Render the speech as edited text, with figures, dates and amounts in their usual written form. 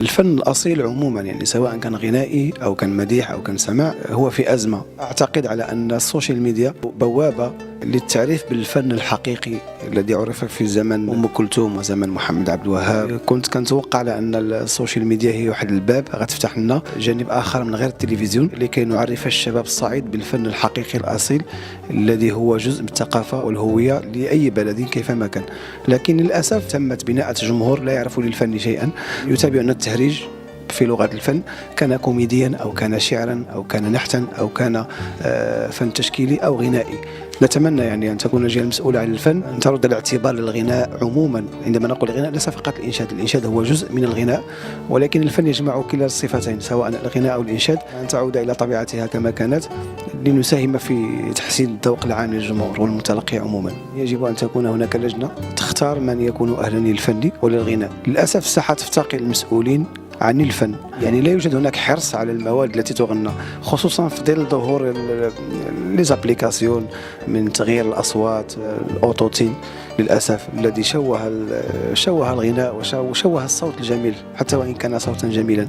الفن الأصيل عموما يعني سواء كان غنائي أو كان مديح أو كان سماع هو في أزمة. أعتقد على أن السوشيال ميديا بوابة للتعريف بالفن الحقيقي الذي عرف في زمن أم كلثوم وزمن محمد عبد الوهاب. كنت كنتوقع على أن السوشيال ميديا هي واحد الباب غتفتح لنا جانب آخر من غير التلفزيون لكي نعرف الشباب الصعيد بالفن الحقيقي الأصيل الذي هو جزء من الثقافة والهوية لأي بلد كيفما كان. لكن للأسف تمت بناءة جمهور لا يعرف للفن شيئا، يتابعون التهريج في لغة الفن، كان كوميديا أو كان شعرا أو كان نحتا أو كان فن تشكيلي أو غنائي. نتمنى يعني أن تكون الجهة المسؤولة عن الفن أن ترد الاعتبار للغناء عموما. عندما نقول الغناء ليس فقط الإنشاد، الإنشاد هو جزء من الغناء، ولكن الفن يجمع كلا الصفتين سواء الغناء أو الإنشاد، أن تعود إلى طبيعتها كما كانت لنساهم في تحسين الذوق العام للجمهور والمتلقي عموما. يجب أن تكون هناك لجنة تختار من يكون أهلا للفن وللغناء. للأسف الساحة تفتقر المسؤولين عن الفن، يعني لا يوجد هناك حرص على المواد التي تغنى، خصوصا في ظل ظهور لي زابليكاسيون من تغيير الأصوات، الأوتوتين للأسف الذي شوه الغناء وشوه الصوت الجميل حتى وإن كان صوتا جميلا.